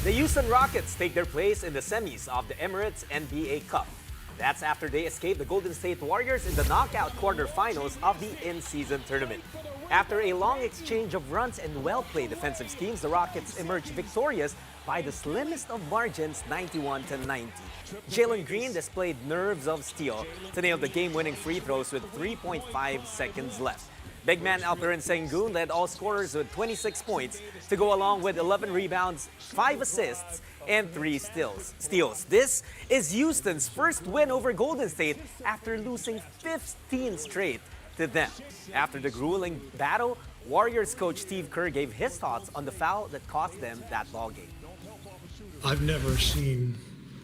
The Houston Rockets take their place in the semis of the Emirates NBA Cup. That's after they escaped the Golden State Warriors in the knockout quarterfinals of the in-season tournament. After a long exchange of runs and well-played defensive schemes, the Rockets emerged victorious by the slimmest of margins, 91-90. Jalen Green displayed nerves of steel to nail the game-winning free throws with 3.5 seconds left. Big man Alperen Sengun led all scorers with 26 points to go along with 11 rebounds, 5 assists, and 3 steals. This is Houston's first win over Golden State after losing 15 straight to them. After the grueling battle, Warriors coach Steve Kerr gave his thoughts on the foul that cost them that ballgame. I've never seen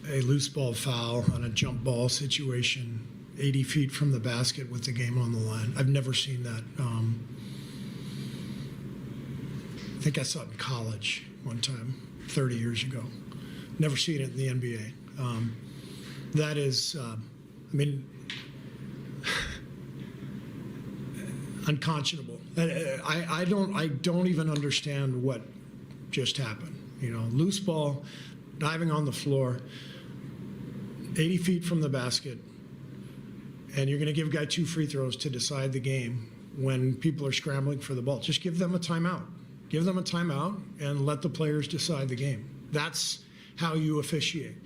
a loose ball foul on a jump ball situation 80 feet from the basket with the game on the line. I've never seen that. I think I saw it in college one time, 30 years ago. Never seen it in the NBA. That is, unconscionable. I don't even understand what just happened. You know, loose ball, diving on the floor, 80 feet from the basket, and you're going to give a guy 2 free throws to decide the game when people are scrambling for the ball. Just give them a timeout. Give them a timeout and let the players decide the game. That's how you officiate,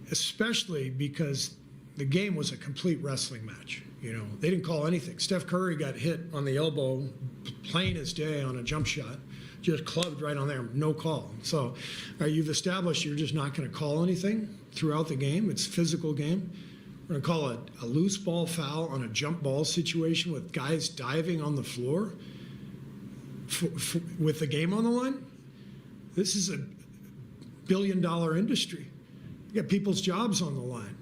especially because the game was a complete wrestling match. You know, they didn't call anything. Steph Curry got hit on the elbow, plain as day on a jump shot, just clubbed right on there, no call. So you've established you're just not going to call anything throughout the game. It's a physical game. We're going to call it a loose ball foul on a jump ball situation with guys diving on the floor with the game on the line. This is a billion-dollar industry. You got people's jobs on the line.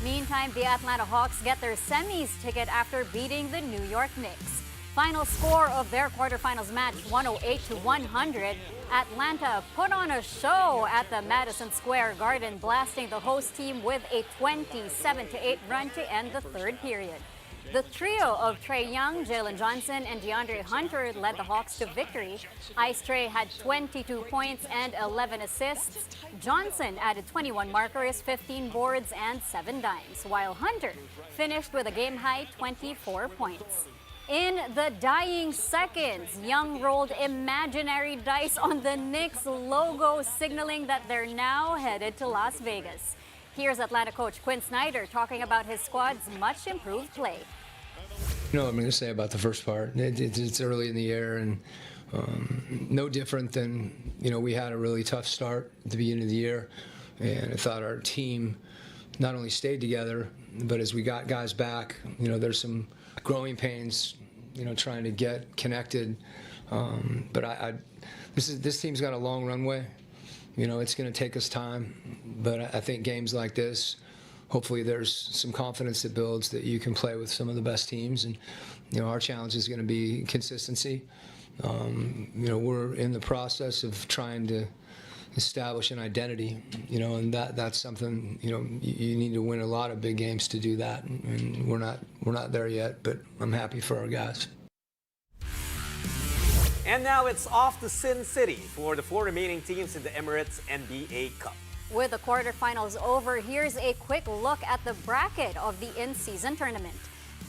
Meantime, the Atlanta Hawks get their semis ticket after beating the New York Knicks. Final score of their quarterfinals match, 108-100. Atlanta put on a show at the Madison Square Garden, blasting the host team with a 27-8 run to end the third period. The trio of Trae Young, Jalen Johnson, and DeAndre Hunter led the Hawks to victory. Ice Trae had 22 points and 11 assists. Johnson added 21 markers, 15 boards, and 7 dimes, while Hunter finished with a game-high 24 points. In the dying seconds, Young rolled imaginary dice on the Knicks logo, signaling that they're now headed to Las Vegas. Here's Atlanta coach Quinn Snyder talking about his squad's much improved play. You know what I'm going to say about the first part. It's early in the year, and no different than, we had a really tough start at the beginning of the year, and I thought our team not only stayed together, but as we got guys back, there's some growing pains, trying to get connected. But this team's got a long runway. It's going to take us time, but I think games like this, hopefully there's some confidence that builds that you can play with some of the best teams. And, our challenge is going to be consistency. We're in the process of trying to establish an identity, and that's something, you need to win a lot of big games to do that. And we're not there yet, but I'm happy for our guys. And now it's off to Sin City for the 4 remaining teams in the Emirates NBA Cup. With the quarterfinals over, here's a quick look at the bracket of the in-season tournament.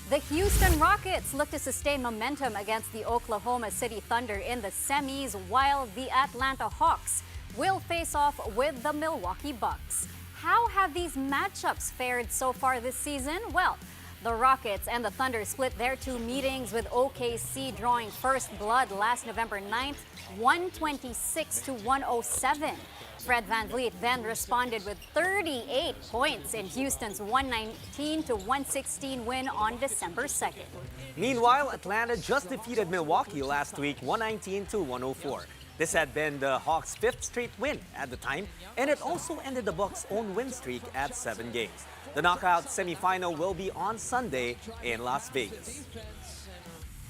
The Houston Rockets look to sustain momentum against the Oklahoma City Thunder in the semis, while the Atlanta Hawks will face off with the Milwaukee Bucks. How have these matchups fared so far this season? Well, the Rockets and the Thunder split their 2 meetings, with OKC drawing first blood last November 9th, 126-107. Fred VanVleet then responded with 38 points in Houston's 119-116 win on December 2nd. Meanwhile, Atlanta just defeated Milwaukee last week, 119-104. This had been the Hawks' 5th straight win at the time, and it also ended the Bucks' own win streak at 7 games. The knockout semifinal will be on Sunday in Las Vegas.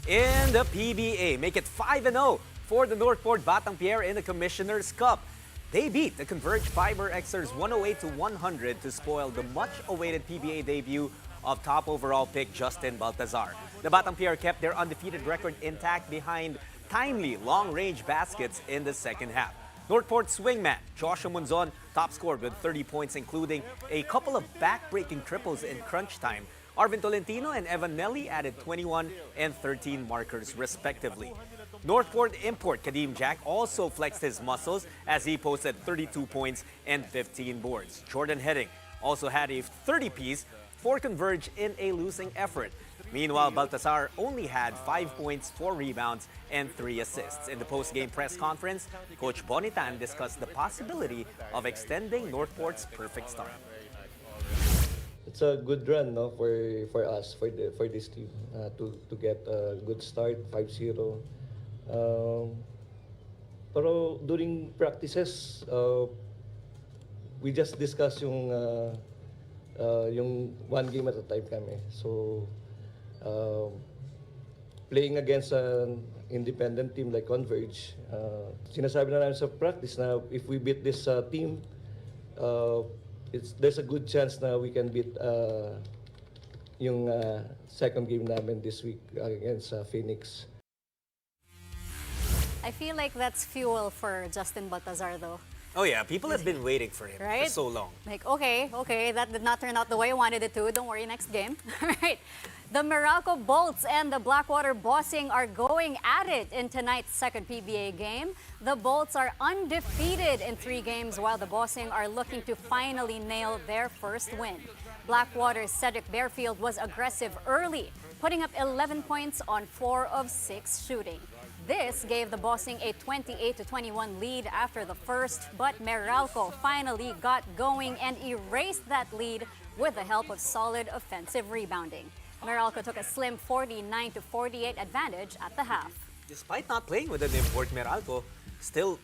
In the PBA, make it 5-0 for the Northport Batang in the Commissioner's Cup. They beat the Converge Fiber Xers 108-100 to spoil the much-awaited PBA debut of top overall pick Justin Baltazar. The Batang kept their undefeated record intact behind timely long-range baskets in the second half. Northport swingman Joshua Monzon top scored with 30 points, including a couple of back-breaking triples in crunch time. Arvin Tolentino and Evan Nelly added 21 and 13 markers respectively. Northport import Kadeem Jack also flexed his muscles as he posted 32 points and 15 boards. Jordan Heading also had a 30-piece for Converge in a losing effort. Meanwhile, Baltasar only had 5 points, 4 rebounds, and 3 assists. In the post-game press conference, Coach Bonitan discussed the possibility of extending Northport's perfect start. It's a good run, no, for us, for this team, to get a good start, 5-0. Pero during practices, we just discuss yung one game at a time kami. So playing against an independent team like Converge, sinasabi na namin sa practice na if we beat this team, there's a good chance na we can beat yung second game namin this week against Phoenix. I feel like that's fuel for Justin Baltazar, though. Oh yeah, people have been waiting for him Right? for so long. Like, okay, that did not turn out the way I wanted it to. Don't worry, next game. All right. The Meralco Bolts and the Blackwater Bossing are going at it in tonight's second PBA game. The Bolts are undefeated in 3 games, while the Bossing are looking to finally nail their first win. Blackwater's Cedric Bearfield was aggressive early, putting up 11 points on 4 of 6 shooting. This gave the Bossing a 28-21 lead after the first, but Meralco finally got going and erased that lead with the help of solid offensive rebounding. Meralco took a slim 49-48 advantage at the half. Despite not playing with an import, Meralco still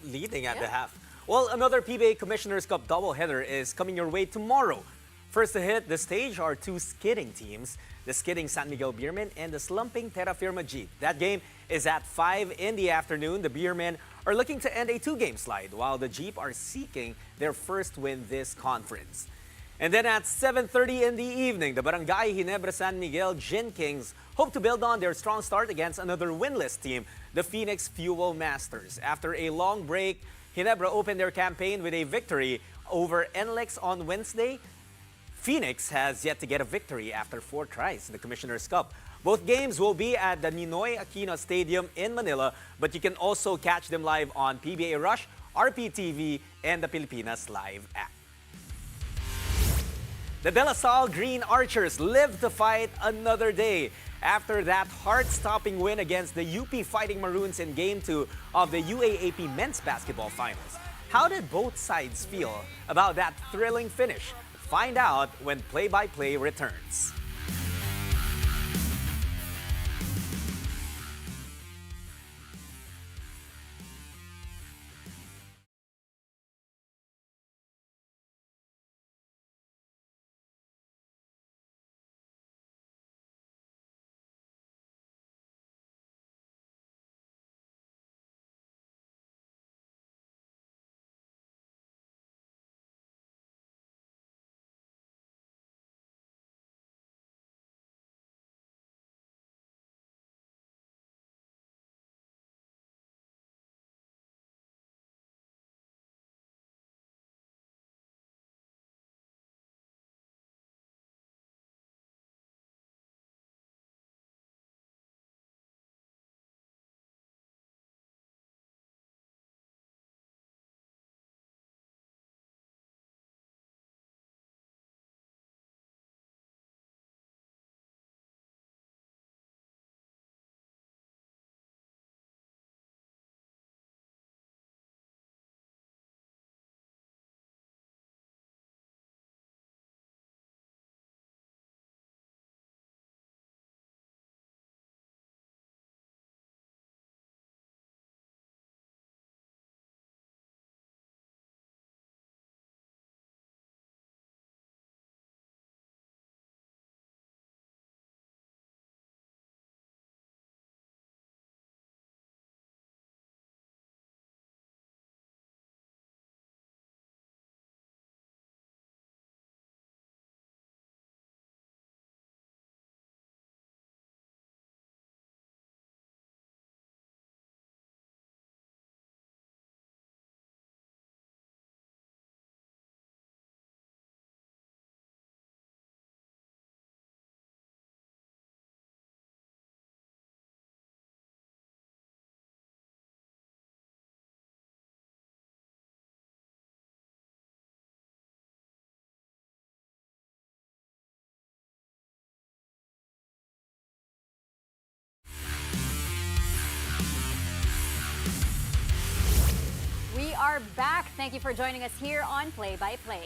leading at the half. Well, another PBA Commissioner's Cup doubleheader is coming your way tomorrow. First to hit the stage are 2 skidding teams, the skidding San Miguel Beermen and the slumping Terra Firma Jeep. That game is at 5 in the afternoon. The Beermen are looking to end a 2-game slide, while the Jeep are seeking their first win this conference. And then at 7:30 in the evening, the Barangay Ginebra San Miguel Gin Kings hope to build on their strong start against another winless team, the Phoenix Fuel Masters. After a long break, Ginebra opened their campaign with a victory over NLEX on Wednesday. Phoenix has yet to get a victory after 4 tries in the Commissioner's Cup. Both games will be at the Ninoy Aquino Stadium in Manila, but you can also catch them live on PBA Rush, RPTV, and the Pilipinas Live app. The De La Salle Green Archers live to fight another day after that heart-stopping win against the UP Fighting Maroons in Game 2 of the UAAP Men's Basketball Finals. How did both sides feel about that thrilling finish? Find out when Play-by-Play returns. are back. Thank you for joining us here on Play by Play.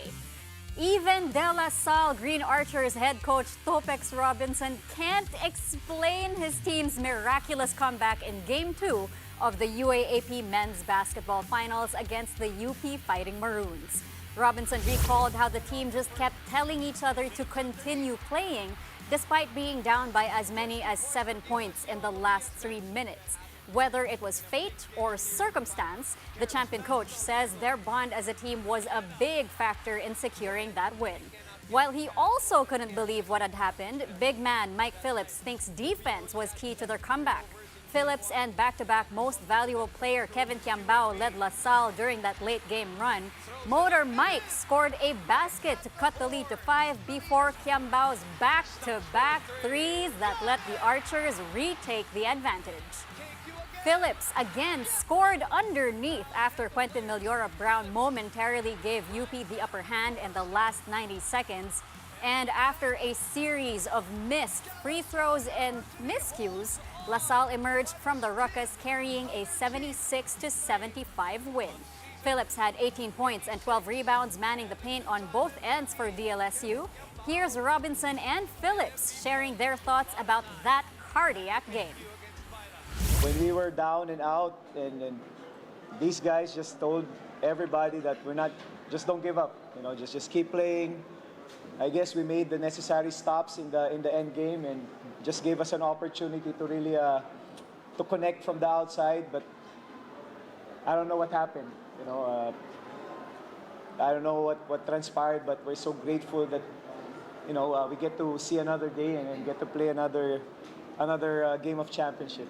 Even De La Salle Green Archers head coach Topex Robinson can't explain his team's miraculous comeback in Game 2 of the UAAP Men's Basketball Finals against the UP Fighting Maroons. Robinson recalled how the team just kept telling each other to continue playing despite being down by as many as 7 points in the last 3 minutes. Whether it was fate or circumstance, the champion coach says their bond as a team was a big factor in securing that win. While he also couldn't believe what had happened, big man Mike Phillips thinks defense was key to their comeback. Phillips and back-to-back most valuable player Kevin Kiambao led La Salle during that late game run. Motor Mike scored a basket to cut the lead to 5 before Kiambao's back-to-back threes that let the Archers retake the advantage. Phillips again scored underneath after Quentin Meliora Brown momentarily gave UP the upper hand in the last 90 seconds. And after a series of missed free throws and miscues, La Salle emerged from the ruckus carrying a 76-75 win. Phillips had 18 points and 12 rebounds, manning the paint on both ends for DLSU. Here's Robinson and Phillips sharing their thoughts about that cardiac game. When we were down and out, and these guys just told everybody that just don't give up. Just keep playing. I guess we made the necessary stops in the end game and just gave us an opportunity to really to connect from the outside. But I don't know what happened. I don't know what transpired, but we're so grateful that we get to see another day and get to play another game of championship.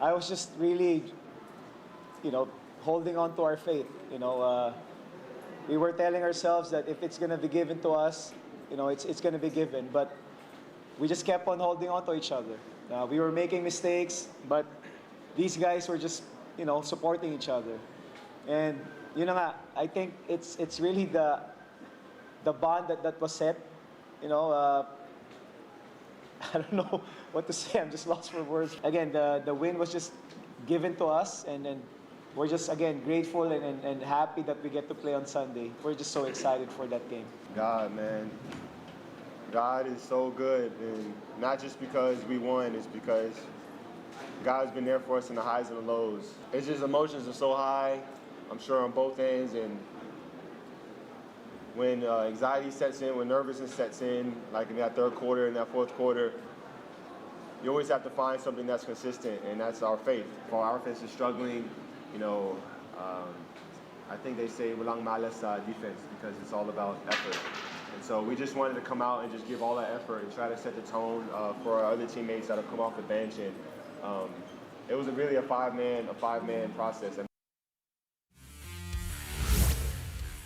I was just really, holding on to our faith. We were telling ourselves that if it's going to be given to us, it's going to be given. But we just kept on holding on to each other. We were making mistakes, but these guys were just, supporting each other. And, I think it's really the bond that was set. I don't know what to say. I'm just lost for words. Again, the win was just given to us, and we're just, again, grateful and happy that we get to play on Sunday. We're just so excited for that game. God, man. God is so good, and not just because we won, it's because God's been there for us in the highs and the lows. It's just emotions are so high, I'm sure on both ends, and when anxiety sets in, when nervousness sets in, like in that third quarter and that fourth quarter, you always have to find something that's consistent, and that's our faith. For our offense is struggling, I think they say walang malas defense because it's all about effort. And so we just wanted to come out and just give all that effort and try to set the tone for our other teammates that have come off the bench. And it was really a five-man process.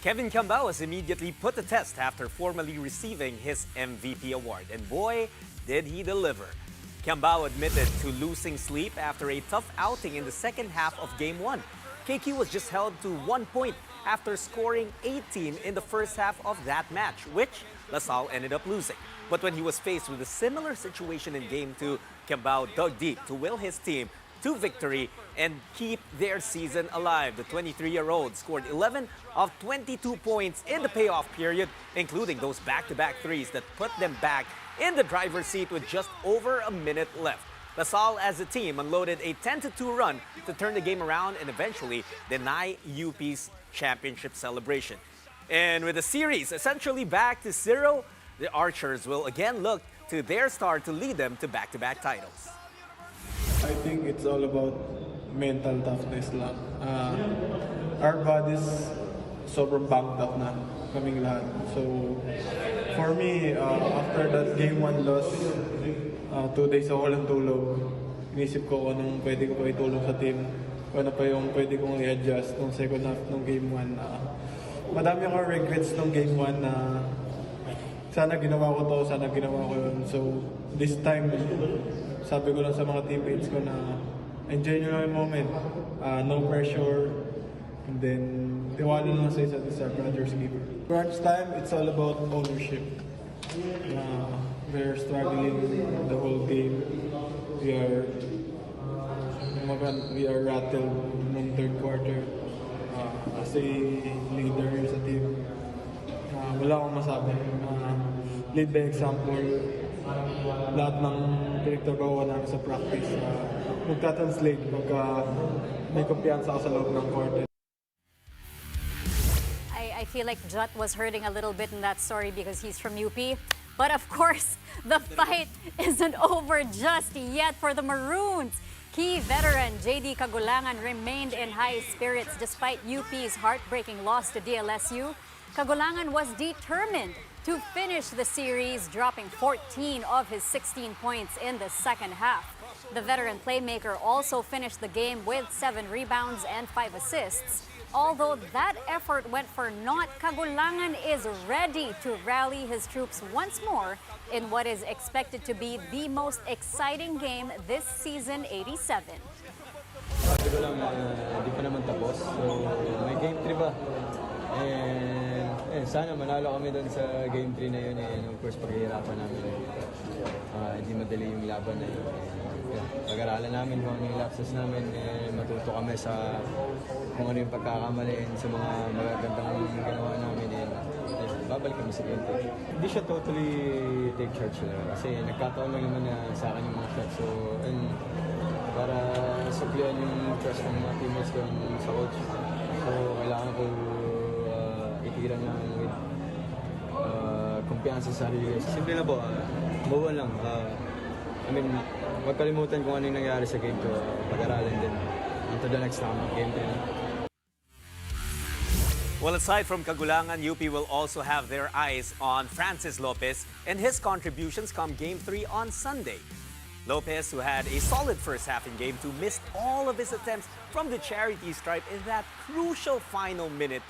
Kevin Kiambao was immediately put to test after formally receiving his MVP award. And boy, did he deliver. Kiambao admitted to losing sleep after a tough outing in the second half of Game 1. KQ was just held to 1 point after scoring 18 in the first half of that match, which La Salle ended up losing. But when he was faced with a similar situation in Game 2, Kiambao dug deep to will his team to victory and keep their season alive. The 23-year-old scored 11 of 22 points in the payoff period, including those back-to-back threes that put them back in the driver's seat with just over a minute left. La Salle as a team unloaded a 10-2 run to turn the game around and eventually deny UP's championship celebration. And with the series essentially back to 0, the Archers will again look to their star to lead them to back-to-back titles. I think it's all about mental toughness lang. Our bodies sobrang banged up na kaming lahat. So for me, after that Game 1 loss, 2 days ako walang tulog. Inisip ko kung anong pwede ko pa itulong sa team. Kung ano pa yung pwede kong i-adjust nung second half ng Game 1. Madami akong regrets nung Game 1 na sana ginawa ko to, sana ginawa ko yun. So this time, sabi ko lang sa mga teammates ko na enjoy nyo lang yung moment. No pressure. And then, tiwala lang sa isa't isa, brother's keeper. Crunch time, it's all about ownership. We're struggling the whole game. We are rattled nung third quarter. as a leader sa team. Wala akong masabi. Lead by example. Lahat ng pinagtrabaho namin sa practice, magta-translate pagka may kumpiyansa ka sa loob ng court. I feel like Jut was hurting a little bit in that story because he's from UP. But of course, the fight isn't over just yet for the Maroons. Key veteran JD Cagulangan remained in high spirits despite UP's heartbreaking loss to DLSU. Cagulangan was determined to finish the series, dropping 14 of his 16 points in the second half. The veteran playmaker also finished the game with 7 rebounds and 5 assists. Although that effort went for naught, Cagulangan is ready to rally his troops once more in what is expected to be the most exciting game this season 87. Sabi ko lang, di pa naman tapos. So, may game 3 ba? And sana manalo kami doon sa game 3 na yun. And of course, paghihirapan namin. Hindi madali yung laban na yun. Pag-aralan namin kung ano yung lapses namin. Matuto kami sa kung ano yung pagkakamali sa mga magagandang ginawa namin. Babalik kami sa game 3. Hindi siya totally take charge lang. Kasi nagkataon lang naman na sa akin yung mga shots. So, and para suplian yung trust ng mga teammates ko sa coach. So, kailangan ko itigilan lang with kumpiyansa sa sarili. Simple na po, move on lang. Huwag kalimutan kung ano yung nangyari sa game ko. Pag-aralin din. Until the next time, game 3. Well, aside from Cagulangan, UP will also have their eyes on Francis Lopez and his contributions come Game 3 on Sunday. Lopez, who had a solid first half in Game 2, missed all of his attempts from the charity stripe in that crucial final minute.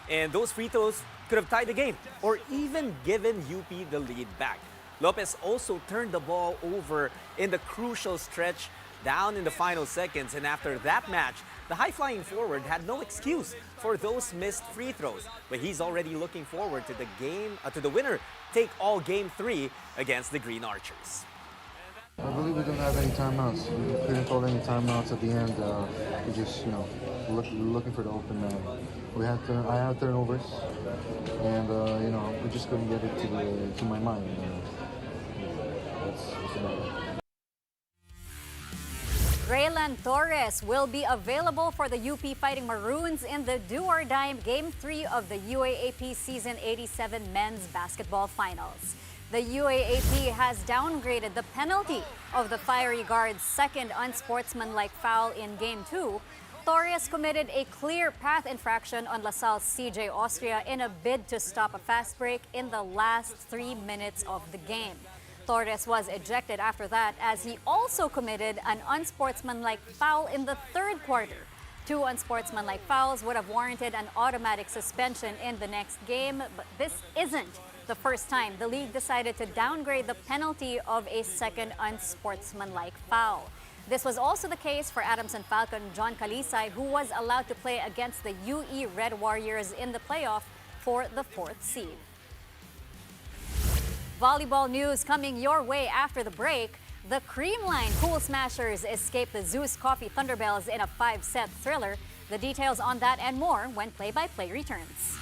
And those free throws could have tied the game or even given UP the lead back. Lopez also turned the ball over in the crucial stretch down in the final seconds, and after that match, the high-flying forward had no excuse for those missed free throws. But he's already looking forward to the game, to the winner-take-all Game 3 against the Green Archers. I believe we don't have any timeouts. We couldn't call any timeouts at the end. We just, looking for the open man. I had turnovers, and we just couldn't get it to my mind. That's about it. Raylan Torres will be available for the UP Fighting Maroons in the do-or-die Game 3 of the UAAP Season 87 Men's Basketball Finals. The UAAP has downgraded the penalty of the Fiery Guard's second unsportsmanlike foul in Game 2. Torres committed a clear path infraction on LaSalle's CJ Austria in a bid to stop a fast break in the last 3 minutes of the game. Torres was ejected after that as he also committed an unsportsmanlike foul in the third quarter. 2 unsportsmanlike fouls would have warranted an automatic suspension in the next game, but this isn't the first time the league decided to downgrade the penalty of a second unsportsmanlike foul. This was also the case for Adamson Falcon John Kalisay, who was allowed to play against the UE Red Warriors in the playoff for the 4th seed. Volleyball news coming your way after the break. The Creamline Pool Smashers escaped the Zeus Coffee Thunderbells in a 5-set thriller. The details on that and more when play-by-play returns.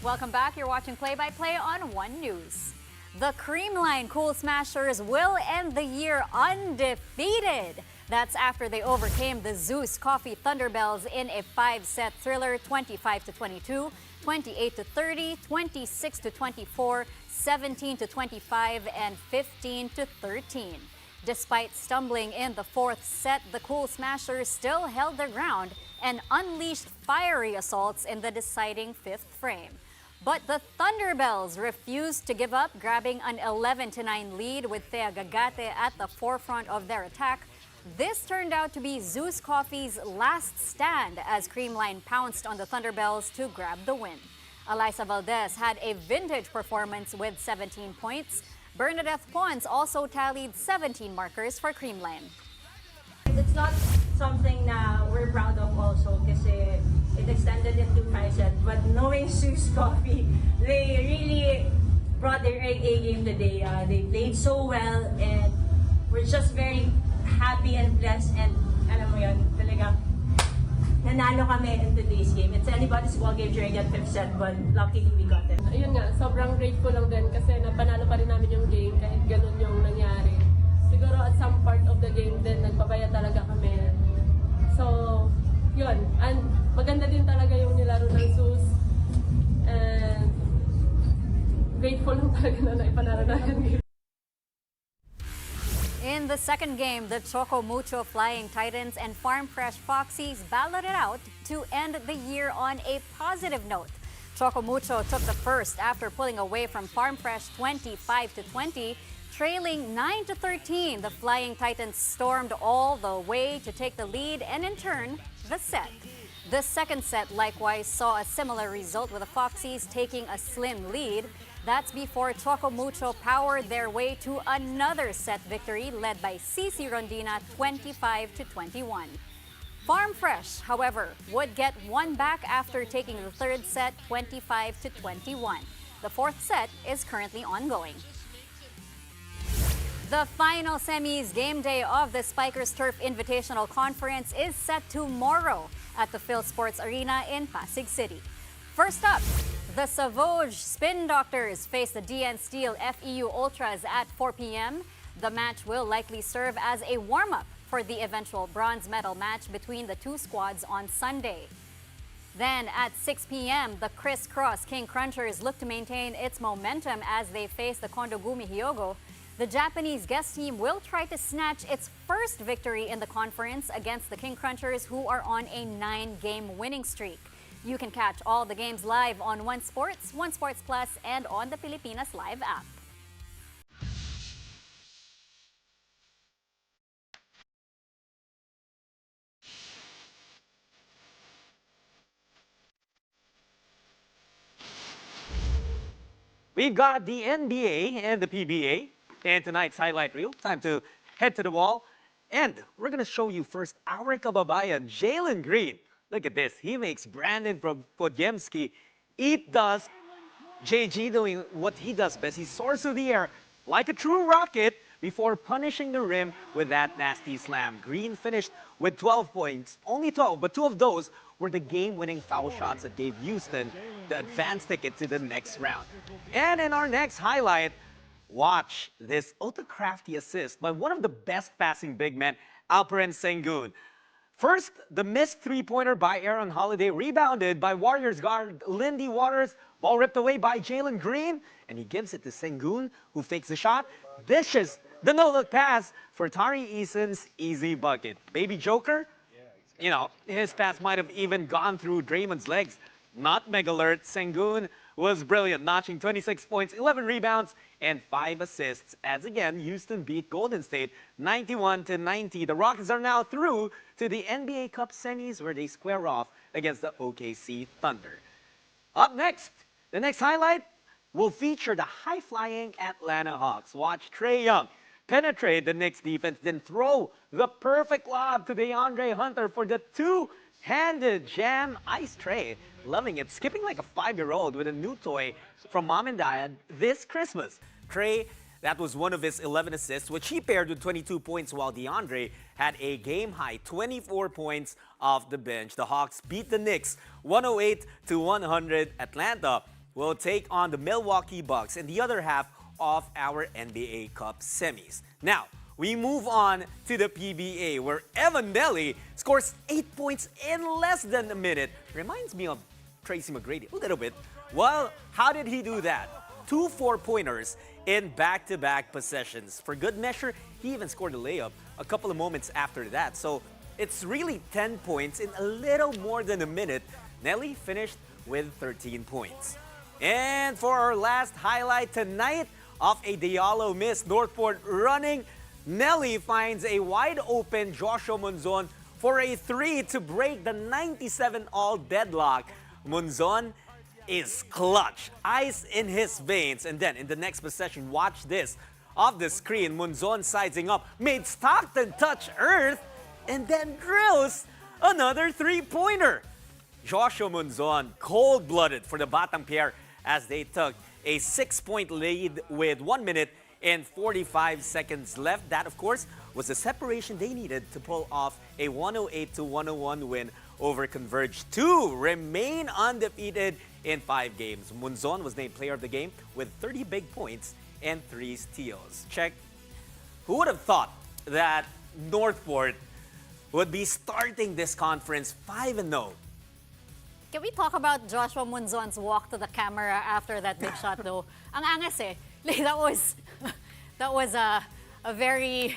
Welcome back. You're watching Play-by-Play on One News. The Creamline Cool Smashers will end the year undefeated. That's after they overcame the Zeus Coffee Thunderbells in a 5-set thriller, 25-22, 28-30, 26-24, 17-25, and 15-13. Despite stumbling in the fourth set, the Cool Smashers still held their ground and unleashed fiery assaults in the deciding fifth frame. But the Thunderbells refused to give up, grabbing an 11-9 lead with Thea Gagate at the forefront of their attack. This turned out to be Zeus Coffee's last stand as Creamline pounced on the Thunderbells to grab the win. Alyssa Valdez had a vintage performance with 17 points. Bernadette Pons also tallied 17 markers for Creamline. It's not something na we're proud of also kasi it extended into 5 sets. But knowing Zeus Coffee, they really brought their A game today. They played so well and we're just very happy and blessed and alam mo yun, talaga nanalo kami in today's game. It's anybody's ball game during that 5th set but luckily we got it. Ayun nga, sobrang grateful lang din kasi napanalo pa rin namin yung game kahit ganun yung nangyari. Siguro at some part of the game din nagpabaya talaga kami. So, yun. And maganda din talaga yung nilaro ng Zeus. And grateful lang talaga na naipanalo natin game. In the second game, the Choco Mucho Flying Titans and Farm Fresh Foxies battled it out to end the year on a positive note. Choco Mucho took the first after pulling away from Farm Fresh 25-20. Trailing 9-13, the Flying Titans stormed all the way to take the lead and in turn, the set. The second set likewise saw a similar result with the Foxies taking a slim lead. That's before Choco Mucho powered their way to another set victory led by CC Rondina 25-21. Farm Fresh, however, would get one back after taking the third set 25-21. The fourth set is currently ongoing. The final semis game day of the Spikers Turf Invitational Conference is set tomorrow at the Phil Sports Arena in Pasig City. First up, the Savoj Spin Doctors face the DN Steel FEU Ultras at 4 p.m. The match will likely serve as a warm-up for the eventual bronze medal match between the two squads on Sunday. Then at 6 p.m., the Criss Cross King Crunchers look to maintain its momentum as they face the Kondogumi Hyogo. The Japanese guest team will try to snatch its first victory in the conference against the King Crunchers, who are on a 9-game winning streak. You can catch all the games live on One Sports, One Sports Plus, and on the Pilipinas Live app. We've got the NBA and the PBA. And tonight's highlight reel, time to head to the wall. And we're going to show you first our kababayan, Jalen Green. Look at this. He makes Brandon Podjemski eat dust. JG doing what he does best. He soars through the air like a true rocket before punishing the rim with that nasty slam. Green finished with 12 points. Only 12, but 2 of those were the game-winning foul shots that gave Houston the advance ticket to the next round. And in our next highlight, watch this ultra-crafty assist by one of the best passing big men, Alperen Sengun. First, the missed three-pointer by Aaron Holiday, rebounded by Warriors guard Lindy Waters. Ball ripped away by Jalen Green, and he gives it to Sengun, who fakes the shot, dishes the no-look pass for Tari Eason's easy bucket. Baby Joker, you know, his pass might have even gone through Draymond's legs. Nutmeg alert, Sengun was brilliant, notching 26 points, 11 rebounds, and 5 assists. As again, Houston beat Golden State 91-90. The Rockets are now through to the NBA Cup semis where they square off against the OKC Thunder. Up next, the next highlight will feature the high-flying Atlanta Hawks. Watch Trae Young penetrate the Knicks defense, then throw the perfect lob to DeAndre Hunter for the two-handed jam. Ice Trae, loving it, skipping like a 5-year-old with a new toy from mom and dad this Christmas. Trae, that was one of his 11 assists, which he paired with 22 points, while DeAndre had a game-high 24 points off the bench. The Hawks beat the Knicks 108-100. Atlanta will take on the Milwaukee Bucks in the other half of our NBA Cup semis. Now, we move on to the PBA, where Evan Nelly scores 8 points in less than a minute. Reminds me of Tracy McGrady a little bit. Well, how did he do that? 2 4-pointers in back-to-back possessions. For good measure, he even scored a layup a couple of moments after that. So it's really 10 points in a little more than a minute. Nelly finished with 13 points. And for our last highlight tonight of a Diallo miss, Northport running, Nelly finds a wide-open Joshua Monzon for a 3 to break the 97-all deadlock. Monzon is clutch, ice in his veins. And then in the next possession, watch this. Off the screen, Monzon sizing up, made Stockton touch earth, and then drills another 3-pointer. Joshua Monzon, cold-blooded for the Batang Pier as they took a 6-point lead with 1 minute and 45 seconds left. That, of course, was the separation they needed to pull off a 108-101 win over Converge to remain undefeated in 5 games. Monzon was named player of the game with 30 big points and 3 steals. Check. Who would have thought that Northport would be starting this conference 5-0? Can we talk about Joshua Monzon's walk to the camera after that big shot though? Ang angas eh. Like, that was a very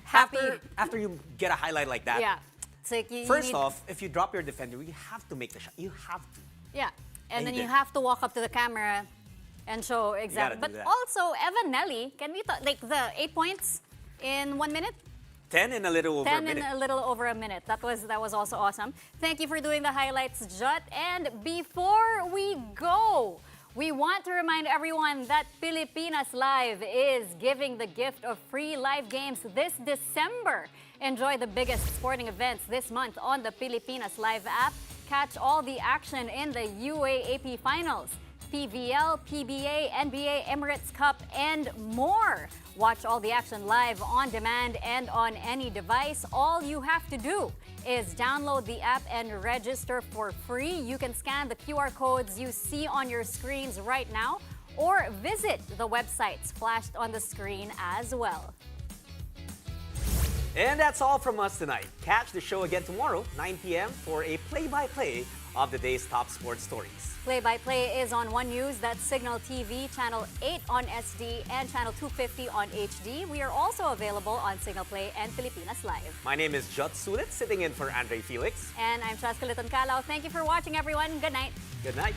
happy... After you get a highlight like that, yeah. It's like first off, if you drop your defender, you have to make the shot. You have to. Yeah. And then he you did. have to walk up to the camera and show exactly. do But that. also, Evan Nelly, can we talk, like the 8 points in 1 minute? 10 in a little over a 10 minute. in a little over a minute. That was also awesome. Thank you for doing the highlights, Jut. And before we go, we want to remind everyone that Pilipinas Live is giving the gift of free live games this December. Enjoy the biggest sporting events this month on the Pilipinas Live app. Catch all the action in the UAAP Finals, PVL, PBA, NBA, Emirates Cup, and more. Watch all the action live on demand and on any device. All you have to do is download the app and register for free. You can scan the QR codes you see on your screens right now or visit the websites flashed on the screen as well. And that's all from us tonight. Catch the show again tomorrow, 9 p.m. for a play-by-play of the day's top sports stories. Play-by-play is on One News, that's Signal TV, Channel 8 on SD, and Channel 250 on HD. We are also available on Signal Play and Pilipinas Live. My name is Jut Sulit, sitting in for Andre Felix. And I'm Chas Caliton Calao. Thank you for watching, everyone. Good night. Good night.